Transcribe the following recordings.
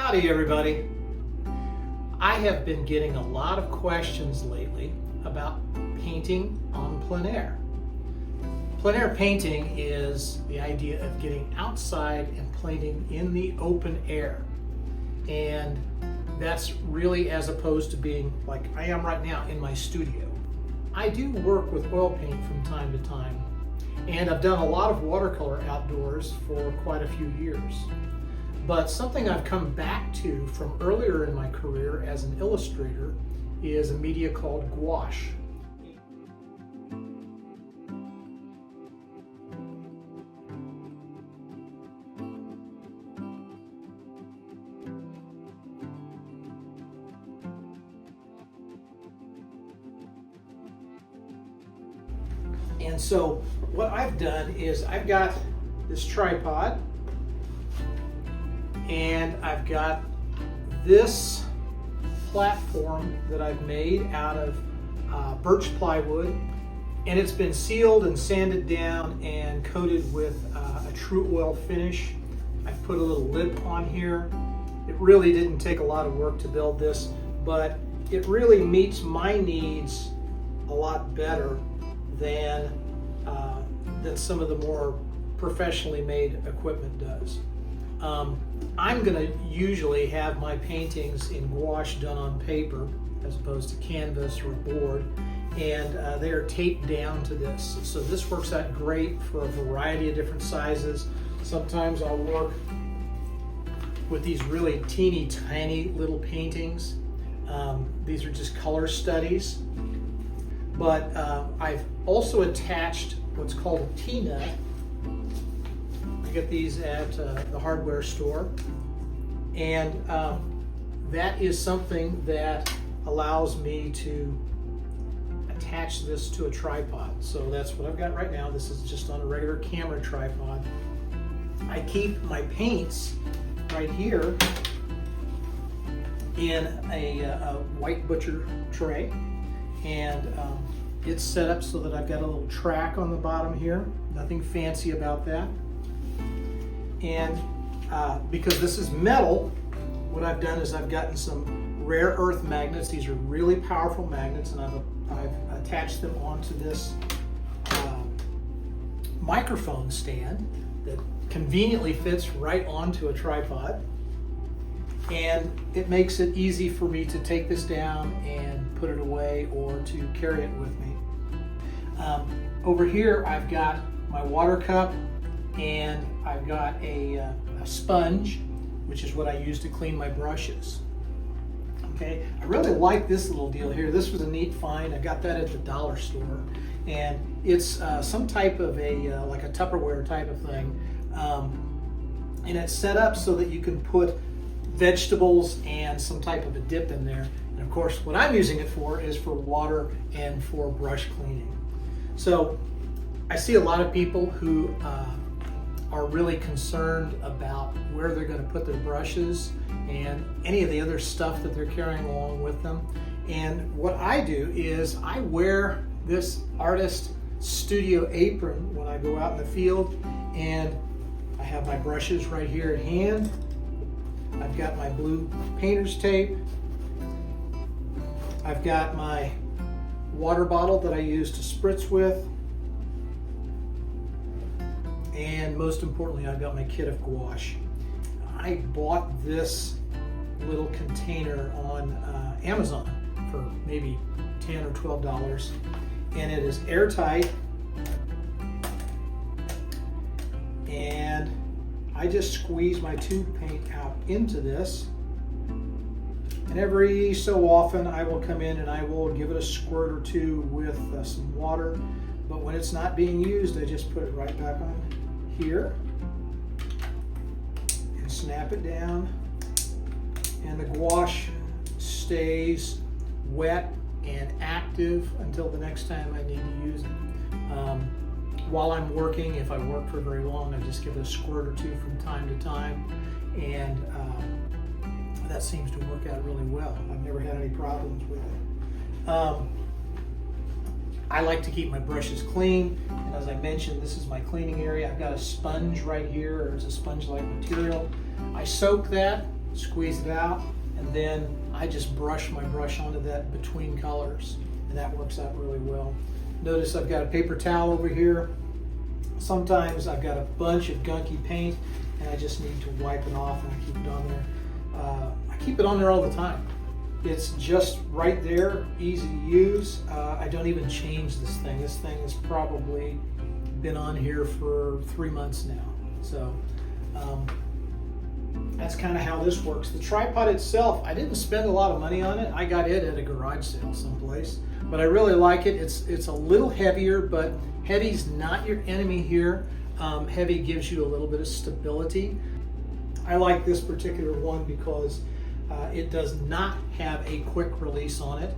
Howdy everybody. I have been getting a lot of questions lately about painting on plein air. Plein air painting is the idea of getting outside and painting in the open air. And that's really as opposed to being like I am right now in my studio. I do work with oil paint from time to time, and I've done a lot of watercolor outdoors for quite a few years. But something I've come back to from earlier in my career as an illustrator is a media called gouache. And so what I've done is I've got this tripod, and I've got this platform that I've made out of birch plywood, and it's been sealed and sanded down and coated with a true oil finish. I've put a little lip on here. It really didn't take a lot of work to build this, but it really meets my needs a lot better than some of the more professionally made equipment does. I'm going to usually have my paintings in gouache done on paper as opposed to canvas or board, and they are taped down to this. So this works out great for a variety of different sizes. Sometimes I'll work with these really teeny tiny little paintings. These are just color studies. But I've also attached what's called a T-nut. I get these at the hardware store, and that is something that allows me to attach this to a tripod. So that's what I've got right now. This is just on a regular camera tripod. I keep my paints right here in a white butcher tray, and it's set up so that I've got a little track on the bottom here. Nothing fancy about that. And because this is metal, what I've done is I've gotten some rare earth magnets. These are really powerful magnets, and I've attached them onto this microphone stand that conveniently fits right onto a tripod. And it makes it easy for me to take this down and put it away or to carry it with me. Over here I've got my water cup, and I've got a sponge, which is what I use to clean my brushes. Okay, I really like this little deal here. This was a neat find. I got that at the dollar store, and it's some type of like a Tupperware type of thing, and it's set up so that you can put vegetables and some type of a dip in there. And of course, what I'm using it for is for water and for brush cleaning. So I see a lot of people who are really concerned about where they're going to put their brushes and any of the other stuff that they're carrying along with them. And what I do is I wear this artist studio apron when I go out in the field, and I have my brushes right here at hand. I've got my blue painter's tape. I've got my water bottle that I use to spritz with. And most importantly, I've got my kit of gouache. I bought this little container on Amazon for maybe $10 or $12, and it is airtight. And I just squeeze my tube paint out into this, and every so often I will come in and I will give it a squirt or two with some water. But when it's not being used, I just put it right back on here and snap it down, and the gouache stays wet and active until the next time I need to use it. While I'm working, if I work for very long, I just give it a squirt or two from time to time, and that seems to work out really well. I've never had any problems with it. I like to keep my brushes clean, and as I mentioned, this is my cleaning area. I've got a sponge right here, or it's a sponge-like material. I soak that squeeze it out, and then I just brush my brush onto that between colors, and that works out really well. Notice I've got a paper towel over here. Sometimes I've got a bunch of gunky paint and I just need to wipe it off, and I keep it on there. I keep it on there all the time. It's just right there, easy to use. I don't even change this thing. This thing has probably been on here for 3 months now. So that's kind of how this works. The tripod itself, I didn't spend a lot of money on it. I got it at a garage sale someplace, but I really like it. It's a little heavier, but heavy's not your enemy here. Heavy gives you a little bit of stability. I like this particular one because it does not have a quick release on it.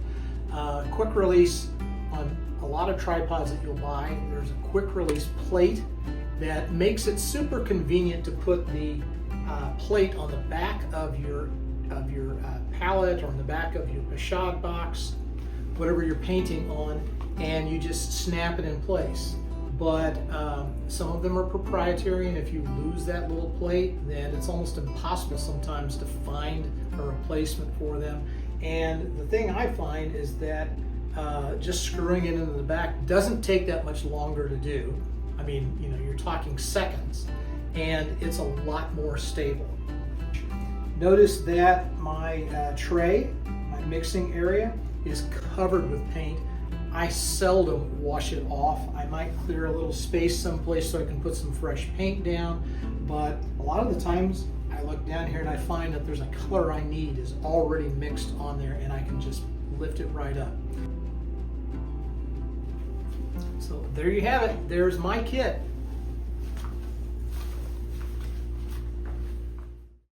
Quick release on a lot of tripods that you'll buy, there's a quick release plate that makes it super convenient to put the plate on the back of your palette or on the back of your pochade box, whatever you're painting on, and you just snap it in place. But some of them are proprietary, and if you lose that little plate, then it's almost impossible sometimes to find a replacement for them. And the thing I find is that just screwing it into the back doesn't take that much longer to do. I mean, you know, you're talking seconds, and it's a lot more stable. Notice that my tray, my mixing area, is covered with paint. I seldom wash it off. I might clear a little space someplace so I can put some fresh paint down, but a lot of the times I look down here and I find that there's a color I need is already mixed on there, and I can just lift it right up. So there you have it. There's my kit.